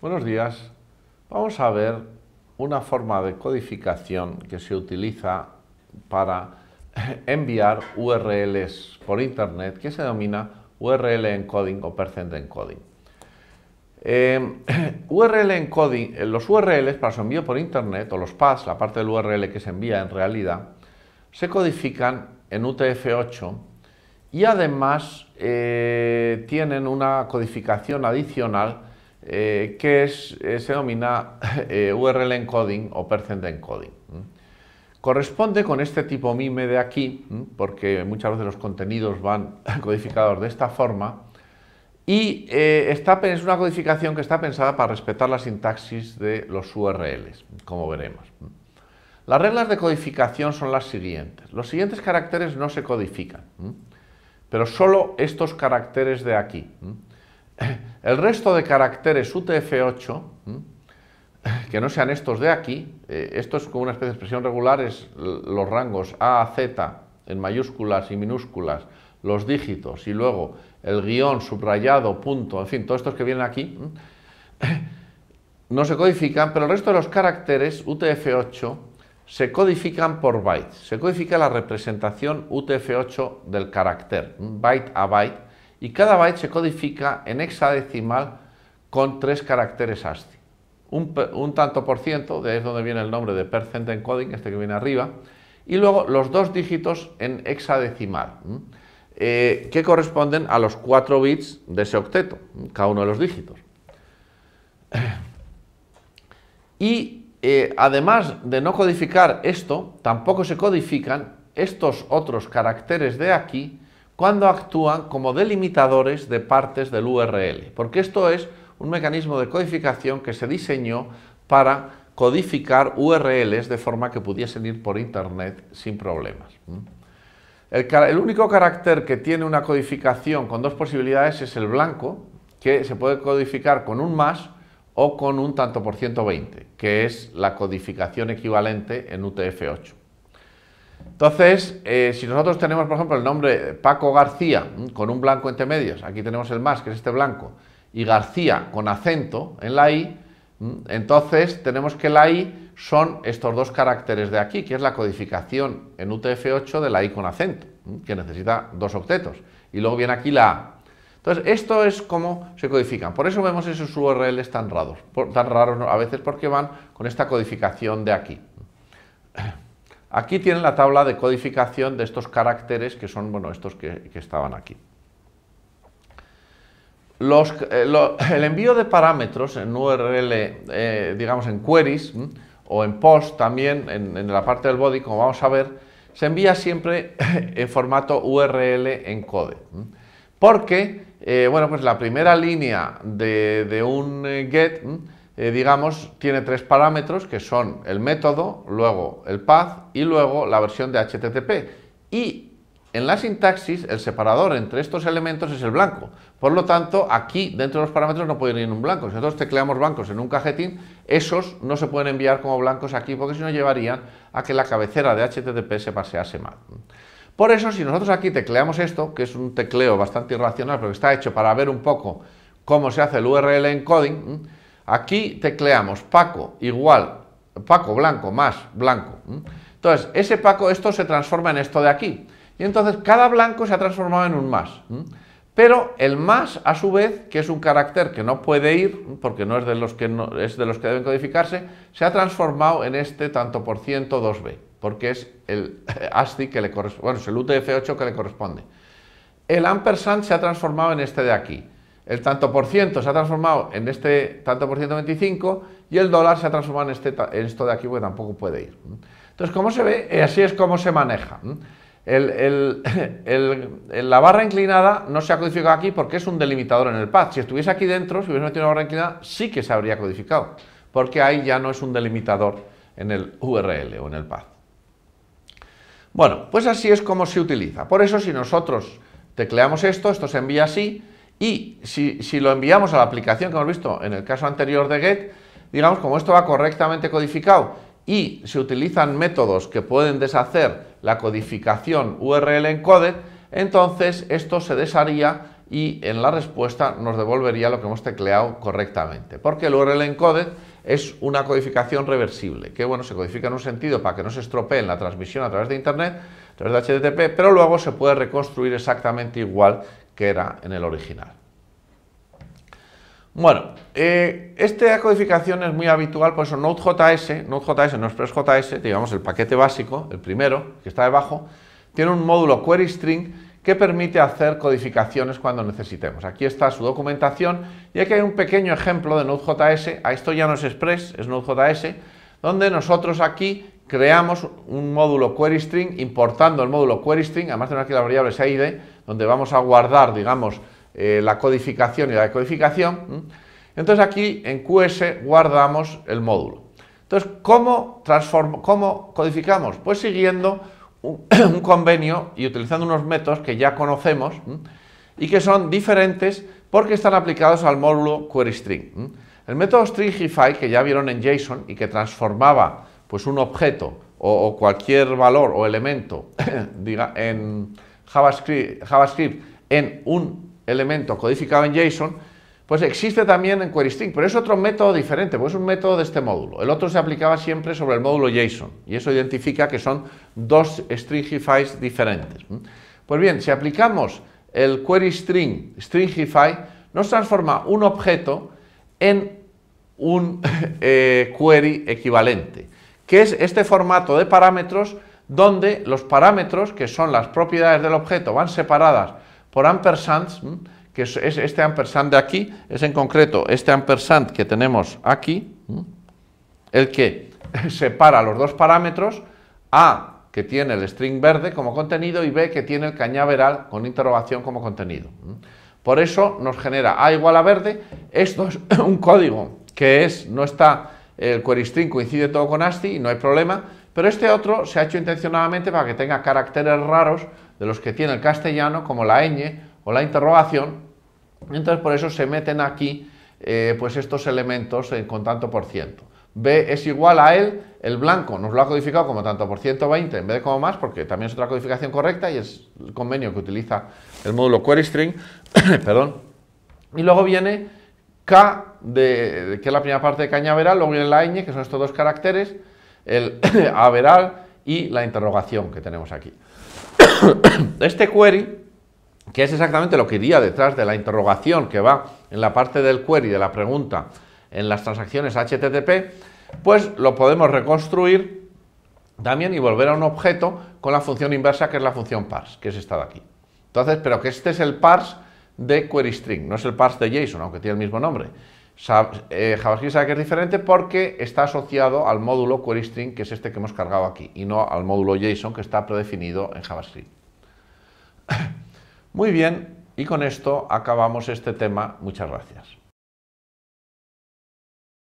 Buenos días. Vamos a ver una forma de codificación que se utiliza para enviar URLs por Internet que se denomina URL encoding o percent encoding. URL encoding, los URLs para su envío por Internet, o los paths, la parte del URL que se envía en realidad, se codifican en UTF-8 y además tienen una codificación adicional que se denomina URL encoding o percent encoding. Corresponde con este tipo MIME de aquí, porque muchas veces los contenidos van codificados de esta forma, y es una codificación que está pensada para respetar la sintaxis de los URLs, como veremos. Las reglas de codificación son las siguientes. Los siguientes caracteres no se codifican, pero solo estos caracteres de aquí. El resto de caracteres UTF-8, que no sean estos de aquí, esto es como una especie de expresión regular, es los rangos A a Z en mayúsculas y minúsculas, los dígitos y luego el guión, subrayado, punto, en fin, todos estos que vienen aquí, no se codifican, pero el resto de los caracteres UTF-8 se codifican por bytes. Se codifica la representación UTF-8 del carácter, byte a byte, y cada byte se codifica en hexadecimal con 3 caracteres ASCII. Un tanto por ciento, de ahí es donde viene el nombre de percent encoding, este que viene arriba, y luego los 2 dígitos en hexadecimal, que corresponden a los 4 bits de ese octeto, cada uno de los dígitos. Y además de no codificar esto, tampoco se codifican estos otros caracteres de aquí cuando actúan como delimitadores de partes del URL, porque esto es un mecanismo de codificación que se diseñó para codificar URLs de forma que pudiesen ir por Internet sin problemas. El único carácter que tiene una codificación con 2 posibilidades es el blanco, que se puede codificar con un más o con un tanto por ciento 20, que es la codificación equivalente en UTF-8. Entonces, si nosotros tenemos, por ejemplo, el nombre Paco García con un blanco entre medios, aquí tenemos el más, que es este blanco, y García con acento en la I, entonces tenemos que la I son estos 2 caracteres de aquí, que es la codificación en UTF-8 de la I con acento, que necesita 2 octetos, y luego viene aquí la A. Entonces, esto es como se codifican. Por eso vemos esos URLs tan raros a veces, porque van con esta codificación de aquí. Aquí tienen la tabla de codificación de estos caracteres que son, bueno, estos que estaban aquí. El envío de parámetros en URL, digamos en queries o en post también, en la parte del body, como vamos a ver, se envía siempre en formato URL encode. Porque, bueno, pues la primera línea de un get, digamos, tiene 3 parámetros que son el método, luego el path y luego la versión de HTTP. Y en la sintaxis, el separador entre estos elementos es el blanco. Por lo tanto, aquí dentro de los parámetros no puede ir un blanco. Si nosotros tecleamos blancos en un cajetín, esos no se pueden enviar como blancos aquí porque si no llevarían a que la cabecera de HTTP se pasease mal. Por eso, si nosotros aquí tecleamos esto, que es un tecleo bastante irracional, pero que está hecho para ver un poco cómo se hace el URL encoding, aquí tecleamos Paco igual, Paco blanco más blanco. Entonces, ese Paco, esto se transforma en esto de aquí. Y entonces cada blanco se ha transformado en un más. Pero el más, a su vez, que es un carácter que no puede ir, porque no es de los que, es de los que deben codificarse, se ha transformado en este tanto por ciento 2b, porque es el ASCII que le corresponde, bueno, es el UTF-8 que le corresponde. El ampersand se ha transformado en este de aquí. El tanto por ciento se ha transformado en este tanto por ciento 25 y el dólar se ha transformado en esto de aquí porque tampoco puede ir. Entonces, como se ve, así es como se maneja. La barra inclinada no se ha codificado aquí porque es un delimitador en el path. Si estuviese aquí dentro, si hubiese metido una barra inclinada, sí que se habría codificado, porque ahí ya no es un delimitador en el URL o en el path. Bueno, pues así es como se utiliza. Por eso, si nosotros tecleamos esto se envía así, y si lo enviamos a la aplicación que hemos visto en el caso anterior de get, digamos, como esto va correctamente codificado y se utilizan métodos que pueden deshacer la codificación URL encoded, entonces esto se desharía y en la respuesta nos devolvería lo que hemos tecleado correctamente, porque el URL encoded es una codificación reversible, que bueno, se codifica en un sentido para que no se estropee en la transmisión a través de Internet, a través de HTTP, pero luego se puede reconstruir exactamente igual que era en el original. Bueno, esta codificación es muy habitual, por eso Node.js no Express.js, digamos el paquete básico, el primero, que está debajo, tiene un módulo query string que permite hacer codificaciones cuando necesitemos. Aquí está su documentación y aquí hay un pequeño ejemplo de Node.js. Esto ya no es Express, es Node.js, donde nosotros aquí creamos un módulo query string, importando el módulo query string, además tenemos aquí la variable SID, donde vamos a guardar, digamos, la codificación y la decodificación. Entonces aquí en QS guardamos el módulo. Entonces, ¿cómo codificamos? Pues siguiendo un convenio y utilizando unos métodos que ya conocemos y que son diferentes porque están aplicados al módulo queryString. El método stringify, que ya vieron en JSON y que transformaba pues un objeto o cualquier valor o elemento en JavaScript en un elemento codificado en JSON, pues existe también en queryString, pero es otro método diferente, pues es un método de este módulo. El otro se aplicaba siempre sobre el módulo JSON y eso identifica que son dos stringifies diferentes. Pues bien, si aplicamos el queryString stringify, nos transforma un objeto en un query equivalente, que es este formato de parámetros donde los parámetros, que son las propiedades del objeto, van separadas por ampersands, que es este ampersand de aquí, es en concreto este ampersand que tenemos aquí, el que separa los dos parámetros, A, que tiene el string verde como contenido, y B, que tiene el cañaveral con interrogación como contenido. Por eso nos genera A igual a verde. Esto es un código que no está, el query string coincide todo con ASCII y no hay problema, pero este otro se ha hecho intencionadamente para que tenga caracteres raros de los que tiene el castellano, como la ñ o la interrogación. Entonces por eso se meten aquí pues estos elementos con tanto por ciento. B es igual a él, el blanco nos lo ha codificado como tanto por 120 en vez de como más, porque también es otra codificación correcta y es el convenio que utiliza el módulo queryString. Perdón. Y luego viene K, que es la primera parte de cañaveral, luego viene la ñ, que son estos dos caracteres, el averal y la interrogación que tenemos aquí. Este query, que es exactamente lo que iría detrás de la interrogación que va en la parte del query, de la pregunta, en las transacciones HTTP, pues lo podemos reconstruir también y volver a un objeto con la función inversa, que es la función parse, que es esta de aquí. Entonces, pero que este es el parse de queryString, no es el parse de JSON, aunque tiene el mismo nombre. JavaScript sabe que es diferente porque está asociado al módulo queryString, que es este que hemos cargado aquí, y no al módulo JSON que está predefinido en JavaScript. Muy bien, y con esto acabamos este tema. Muchas gracias.